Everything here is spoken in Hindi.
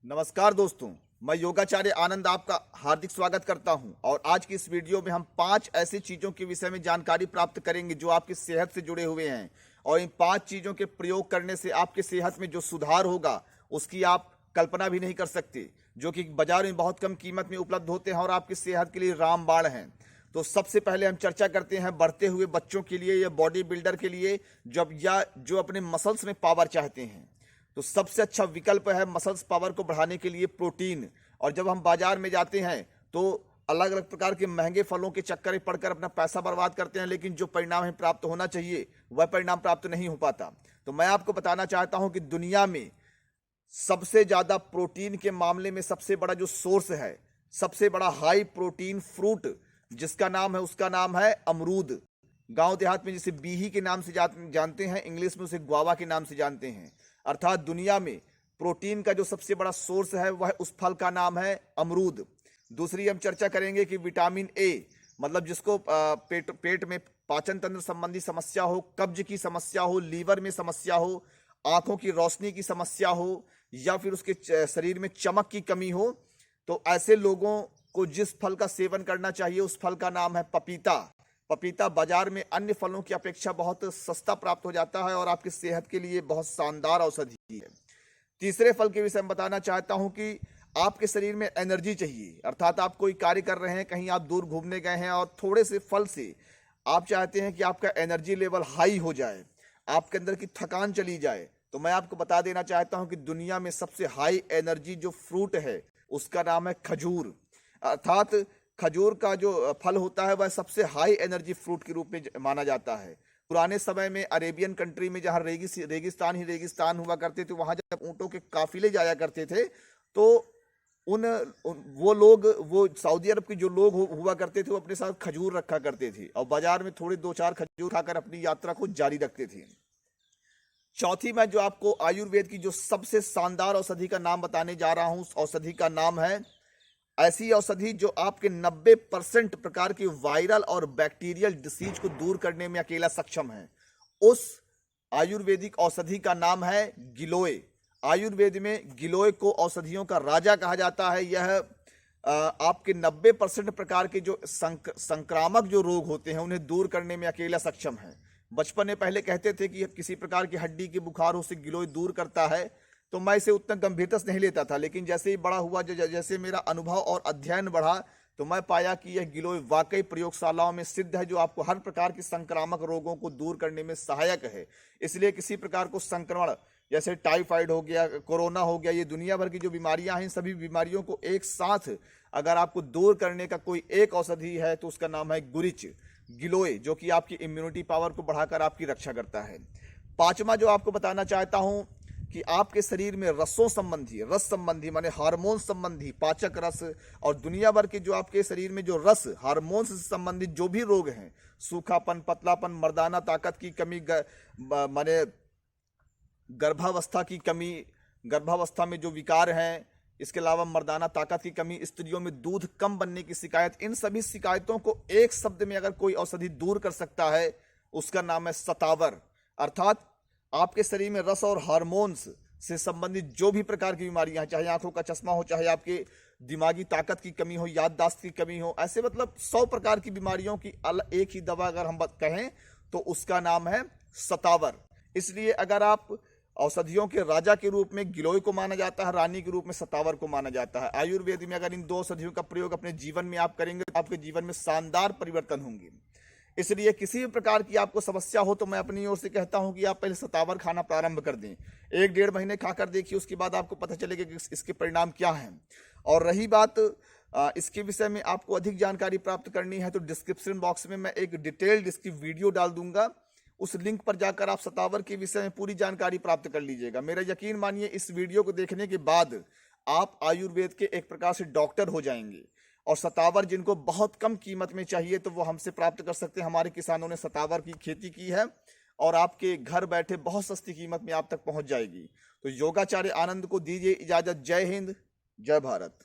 नमस्कार दोस्तों, मैं योगाचार्य आनंद आपका हार्दिक स्वागत करता हूं। और आज की इस वीडियो में हम 5 ऐसी चीज़ों के विषय में जानकारी प्राप्त करेंगे जो आपकी सेहत से जुड़े हुए हैं। और इन 5 चीज़ों के प्रयोग करने से आपकी सेहत में जो सुधार होगा उसकी आप कल्पना भी नहीं कर सकते, जो कि बाजार में बहुत कम कीमत में उपलब्ध होते हैं और आपकी सेहत के लिए रामबाण हैं। तो सबसे पहले हम चर्चा करते हैं बढ़ते हुए बच्चों के लिए या बॉडी बिल्डर के लिए, जो अपने मसल्स में पावर चाहते हैं। तो सबसे अच्छा विकल्प है मसल्स पावर को बढ़ाने के लिए प्रोटीन। और जब हम बाजार में जाते हैं तो अलग अलग प्रकार के महंगे फलों के चक्कर में पड़कर अपना पैसा बर्बाद करते हैं, लेकिन जो परिणाम हमें प्राप्त होना चाहिए वह परिणाम प्राप्त नहीं हो पाता। तो मैं आपको बताना चाहता हूं कि दुनिया में सबसे ज्यादा प्रोटीन के मामले में सबसे बड़ा जो सोर्स है, सबसे बड़ा हाई प्रोटीन फ्रूट जिसका नाम है, उसका नाम है अमरूद। गांव देहात में जिसे बीही के नाम से जानते हैं, इंग्लिश में उसे गुआवा के नाम से जानते हैं। अर्थात दुनिया में प्रोटीन का जो सबसे बड़ा सोर्स है वह उस फल का नाम है अमरूद। दूसरी हम चर्चा करेंगे कि विटामिन ए, मतलब जिसको पेट में पाचन तंत्र संबंधी समस्या हो, कब्ज की समस्या हो, लीवर में समस्या हो, आंखों की रोशनी की समस्या हो, या फिर उसके शरीर में चमक की कमी हो, तो ऐसे लोगों को जिस फल का सेवन करना चाहिए उस फल का नाम है पपीता। पपीता बाजार में अन्य फलों की अपेक्षा बहुत सस्ता प्राप्त हो जाता है और आपकी सेहत के लिए बहुत शानदार औषधि है। तीसरे फल के विषय में बताना चाहता हूं कि आपके शरीर में एनर्जी चाहिए, अर्थात आप कोई कार्य कर रहे हैं, कहीं आप दूर घूमने गए हैं और थोड़े से फल से आप चाहते हैं कि आपका एनर्जी लेवल हाई हो जाए, आपके अंदर की थकान चली जाए। तो मैं आपको बता देना चाहता हूं कि दुनिया में सबसे हाई एनर्जी जो फ्रूट है उसका नाम है खजूर। अर्थात खजूर का जो फल होता है वह सबसे हाई एनर्जी फ्रूट के रूप में माना जाता है। पुराने समय में अरेबियन कंट्री में जहाँ रेगिस्तान ही रेगिस्तान हुआ करते थे, वहाँ जब ऊँटों के काफिले जाया करते थे तो वो सऊदी अरब के जो लोग हुआ करते थे वो अपने साथ खजूर रखा करते थे और बाजार में थोड़े 2-4 खजूर खाकर अपनी यात्रा को जारी रखते थे। चौथी मैं जो आपको आयुर्वेद की जो सबसे शानदार औषधि का नाम बताने जा रहा हूँ, उस औषधि का नाम है, ऐसी औषधि जो आपके 90% प्रकार की वायरल और बैक्टीरियल डिसीज को दूर करने में अकेला सक्षम है। उस आयुर्वेदिक औषधि का नाम है गिलोय। आयुर्वेद में गिलोय को औषधियों का राजा कहा जाता है। यह आपके 90% प्रकार के जो संक्रामक जो रोग होते हैं उन्हें दूर करने में अकेला सक्षम है। बचपन में पहले कहते थे कि किसी प्रकार की हड्डी की बुखार हो से गिलोय दूर करता है, तो मैं इसे उतना गंभीरता से नहीं लेता था, लेकिन जैसे ही बड़ा हुआ, जैसे मेरा अनुभव और अध्ययन बढ़ा, तो मैं पाया कि यह गिलोय वाकई प्रयोगशालाओं में सिद्ध है, जो आपको हर प्रकार के संक्रामक रोगों को दूर करने में सहायक है। इसलिए किसी प्रकार को संक्रमण जैसे टाइफाइड हो गया, कोरोना हो गया, ये दुनिया भर की जो बीमारियां हैं, सभी बीमारियों को एक साथ अगर आपको दूर करने का कोई एक औषधि है तो उसका नाम है गुरिच गिलोय, जो कि आपकी इम्यूनिटी पावर को बढ़ाकर आपकी रक्षा करता है। पांचवा जो आपको बताना चाहता हूं कि आपके शरीर में रस संबंधी माने हार्मोन संबंधी पाचक रस और दुनिया भर के जो आपके शरीर में जो रस हार्मोन से संबंधित जो भी रोग हैं, सूखापन, पतलापन, मर्दाना ताकत की कमी, माने गर्भावस्था की कमी, गर्भावस्था में जो विकार हैं, इसके अलावा मर्दाना ताकत की कमी, स्त्रियों में दूध कम बनने की शिकायत, इन सभी शिकायतों को एक शब्द में अगर कोई औषधि दूर कर सकता है उसका नाम है सतावर। अर्थात आपके शरीर में रस और हार्मोन्स से संबंधित जो भी प्रकार की बीमारियां, चाहे आंखों का चश्मा हो, चाहे आपके दिमागी ताकत की कमी हो, याददाश्त की कमी हो, ऐसे मतलब 100 प्रकार की बीमारियों की एक ही दवा अगर हम कहें तो उसका नाम है सतावर। इसलिए अगर आप औषधियों के राजा के रूप में गिलोय को माना जाता है, रानी के रूप में सतावर को माना जाता है। आयुर्वेद में अगर इन 2 औषधियों का प्रयोग अपने जीवन में आप करेंगे तो आपके जीवन में शानदार परिवर्तन होंगे। इसलिए किसी भी प्रकार की आपको समस्या हो तो मैं अपनी ओर से कहता हूं कि आप पहले सतावर खाना प्रारंभ कर दें। 1-1.5 महीने खाकर देखिए, उसके बाद आपको पता चलेगा कि इसके परिणाम क्या हैं। और रही बात इसके विषय में आपको अधिक जानकारी प्राप्त करनी है तो डिस्क्रिप्शन बॉक्स में मैं एक डिटेल्ड इसकी वीडियो डाल दूंगा, उस लिंक पर जाकर आप सतावर के विषय में पूरी जानकारी प्राप्त कर लीजिएगा। मेरा यकीन मानिए, इस वीडियो को देखने के बाद आप आयुर्वेद के एक प्रकार से डॉक्टर हो जाएंगे। और सतावर जिनको बहुत कम कीमत में चाहिए तो वो हमसे प्राप्त कर सकते हैं। हमारे किसानों ने सतावर की खेती की है और आपके घर बैठे बहुत सस्ती कीमत में आप तक पहुंच जाएगी। तो योगाचार्य आनंद को दीजिए इजाजत। जय हिंद, जय भारत।